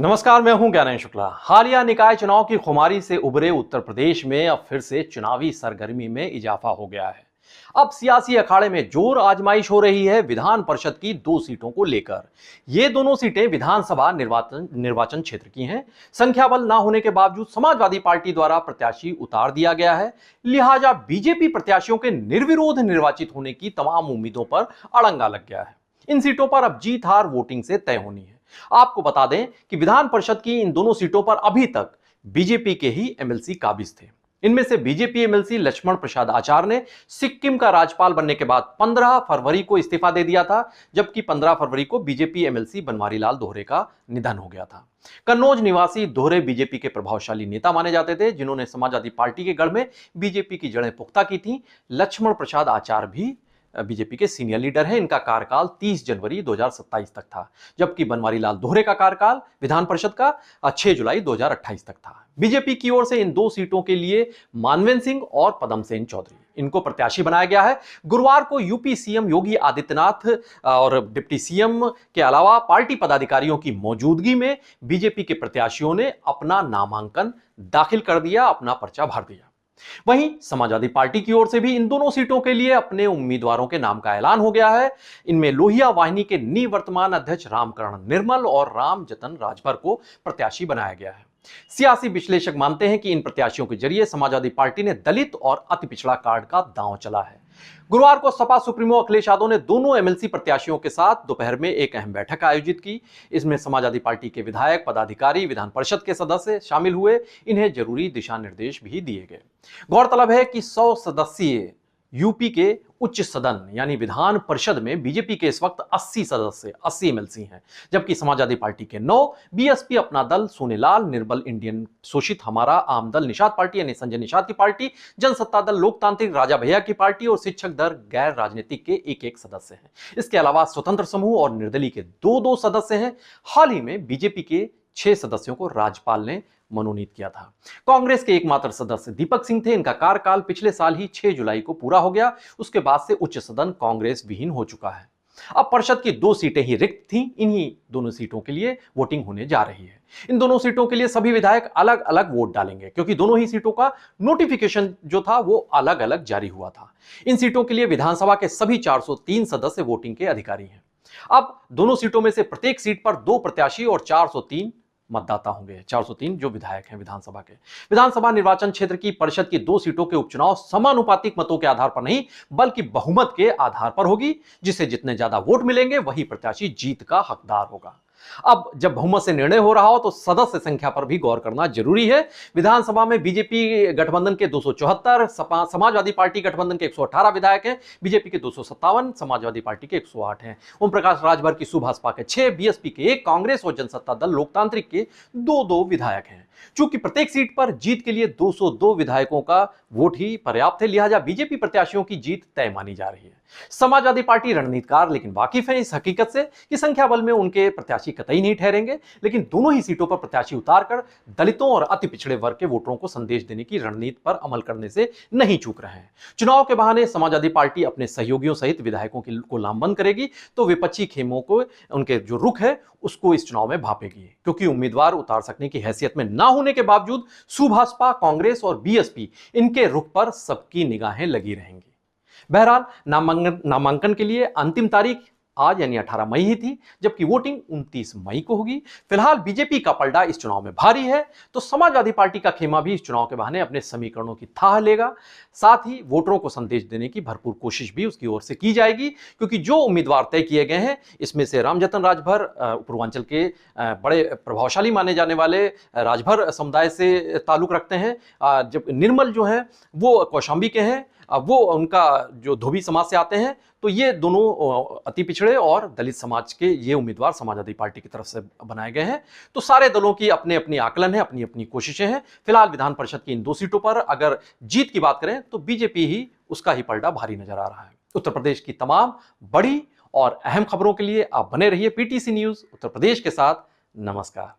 नमस्कार, मैं हूं ज्ञानेश शुक्ला। हालिया निकाय चुनाव की खुमारी से उभरे उत्तर प्रदेश में अब फिर से चुनावी सरगर्मी में इजाफा हो गया है। अब सियासी अखाड़े में जोर आजमाइश हो रही है विधान परिषद की 2 सीटों को लेकर। ये दोनों सीटें विधानसभा निर्वाचन क्षेत्र की हैं। संख्या बल ना होने के बावजूद समाजवादी पार्टी द्वारा प्रत्याशी उतार दिया गया है, लिहाजा बीजेपी प्रत्याशियों के निर्विरोध निर्वाचित होने की तमाम उम्मीदों पर अड़ंगा लग गया है। इन सीटों पर अब जीत हार वोटिंग से तय होनी है। आपको बता दें कि विधान परिषद की इन दोनों सीटों पर अभी तक बीजेपी के ही एमएलसी काबिज थे। इनमें से बीजेपी एमएलसी लक्ष्मण प्रसाद आचार्य ने सिक्किम का राज्यपाल बनने के बाद 15 फरवरी को इस्तीफा दे दिया था, जबकि 15 फरवरी को बीजेपी एमएलसी बनवारी लाल दोहरे का निधन हो गया था। कन्नौज निवासी दोहरे बीजेपी के प्रभावशाली नेता माने जाते थे, जिन्होंने समाजवादी पार्टी के गढ़ में बीजेपी की जड़ें पुख्ता की थी। लक्ष्मण प्रसाद आचार्य भी बीजेपी के सीनियर लीडर हैं। इनका कार्यकाल 30 जनवरी 2027 तक था, जबकि बनवारी लाल दोहरे का कार्यकाल विधान परिषद का 6 जुलाई 2028 तक था। बीजेपी की ओर से इन 2 सीटों के लिए मानवेंद्र सिंह और पदम सेन चौधरी इनको प्रत्याशी बनाया गया है। गुरुवार को यूपी सीएम योगी आदित्यनाथ और डिप्टी सीएम के अलावा पार्टी पदाधिकारियों की मौजूदगी में बीजेपी के प्रत्याशियों ने अपना नामांकन दाखिल कर दिया, अपना पर्चा भर दिया। वहीं समाजवादी पार्टी की ओर से भी इन दोनों सीटों के लिए अपने उम्मीदवारों के नाम का ऐलान हो गया है। इनमें लोहिया वाहिनी के निवर्तमान अध्यक्ष रामकरण निर्मल और राम जतन राजभर को प्रत्याशी बनाया गया है। सियासी विश्लेषक मानते हैं कि इन प्रत्याशियों के जरिए समाजवादी पार्टी ने दलित और अति पिछड़ा कार्ड का दांव चला है। गुरुवार को सपा सुप्रीमो अखिलेश यादव ने दोनों एमएलसी प्रत्याशियों के साथ दोपहर में एक अहम बैठक आयोजित की। इसमें समाजवादी पार्टी के विधायक, पदाधिकारी, विधान परिषद के सदस्य शामिल हुए। इन्हें जरूरी दिशा निर्देश भी दिए गए। गौरतलब है कि 100 सदस्यीय यूपी के उच्च सदन यानी विधान परिषद में बीजेपी के इस वक्त 80 सदस्य 80 एमएलसी हैं, जबकि समाजवादी पार्टी के 9, बीएसपी अपना दल, सोनेलाल, निर्बल इंडियन शोषित हमारा आम दल निषाद पार्टी यानी संजय निषाद की पार्टी, जनसत्ता दल लोकतांत्रिक राजा भैया की पार्टी और शिक्षक दल गैर राजनीतिक के एक सदस्य हैं। इसके अलावा स्वतंत्र समूह और निर्दलीय के 2 सदस्य हैं। हाल ही में बीजेपी के 6 सदस्यों को राज्यपाल ने मनोनीत किया था। कांग्रेस के एकमात्र सदस्य दीपक सिंह थे। इनका कार्यकाल पिछले साल ही 6 जुलाई को पूरा हो गया। उसके बाद से उच्च सदन कांग्रेस विहीन हो चुका है। अब परिषद की 2 सीटें ही रिक्त थीं। इन्हीं दोनों सीटों के लिए वोटिंग होने जा रही है। इन दोनों सीटों के लिए सभी विधायक अलग अलग वोट डालेंगे, क्योंकि दोनों ही सीटों का नोटिफिकेशन जो था वो अलग अलग जारी हुआ था। इन सीटों के लिए विधानसभा के सभी 403 सदस्य वोटिंग के अधिकारी हैं। अब दोनों सीटों में से प्रत्येक सीट पर 2 प्रत्याशी और 403 मतदाता होंगे। 403 जो विधायक हैं विधानसभा के। विधानसभा निर्वाचन क्षेत्र की परिषद की 2 सीटों के उपचुनाव समानुपातिक मतों के आधार पर नहीं, बल्कि बहुमत के आधार पर होगी। जिसे जितने ज्यादा वोट मिलेंगे वही प्रत्याशी जीत का हकदार होगा। अब जब बहुमत से निर्णय हो रहा हो तो सदस्य संख्या पर भी गौर करना जरूरी है। विधानसभा में बीजेपी गठबंधन के 274, समाजवादी पार्टी गठबंधन के 118 विधायक हैं, बीजेपी के 257, समाजवादी पार्टी के 108 हैं। ओम प्रकाश राजभर की सुभाषपा के 6, बीएसपी के 1, कांग्रेस और जनसत्ता दल लोकतांत्रिक के 2 विधायक हैं। चूंकि प्रत्येक सीट पर जीत के लिए 202 विधायकों का वोट ही पर्याप्त है, लिहाजा बीजेपी प्रत्याशियों की जीत तय मानी जा रही है। समाजवादी पार्टी रणनीतिकार लेकिन वाकिफ है इस हकीकत से कि संख्या बल में उनके प्रत्याशी कतई नहीं ठहरेंगे, लेकिन दोनों ही सीटों पर प्रत्याशी उतारकर दलितों और अति पिछड़े वर्ग के वोटरों को संदेश देने की रणनीति पर अमल करने से नहीं चूक रहे हैं। चुनाव के बहाने समाजवादी पार्टी अपने सहयोगियों सहित विधायकों को लामबंद करेगी तो विपक्षी खेमों को उनके जो रुख है उसको इस चुनाव में भापेगी, क्योंकि उम्मीदवार उतार सकने की हैसियत में ना होने के बावजूद सुभाषपा, कांग्रेस और बीएसपी इनके रुख पर सबकी निगाहें लगी रहेंगी। बहरहाल नामांकन के लिए अंतिम तारीख आज यानी 18 मई ही थी, जबकि वोटिंग 29 मई को होगी। फिलहाल बीजेपी का पलड़ा इस चुनाव में भारी है, तो समाजवादी पार्टी का खेमा भी इस चुनाव के बहाने अपने समीकरणों की थाह लेगा। साथ ही वोटरों को संदेश देने की भरपूर कोशिश भी उसकी ओर से की जाएगी, क्योंकि जो उम्मीदवार तय किए गए हैं इसमें से रामजतन राजभर पूर्वांचल के बड़े प्रभावशाली माने जाने वाले राजभर समुदाय से ताल्लुक रखते हैं, जब निर्मल जो है वो कौशाम्बी के हैं, वो उनका जो धोबी समाज से आते हैं। तो ये दोनों अति पिछड़े और दलित समाज के ये उम्मीदवार समाजवादी पार्टी की तरफ से बनाए गए हैं। तो सारे दलों की अपने अपनी आकलन है, अपनी अपनी कोशिशें हैं। फिलहाल विधान परिषद की इन 2 सीटों पर अगर जीत की बात करें तो बीजेपी ही उसका ही पलड़ा भारी नजर आ रहा है। उत्तर प्रदेश की तमाम बड़ी और अहम खबरों के लिए आप बने रहिए पीटीसी न्यूज उत्तर प्रदेश के साथ। नमस्कार।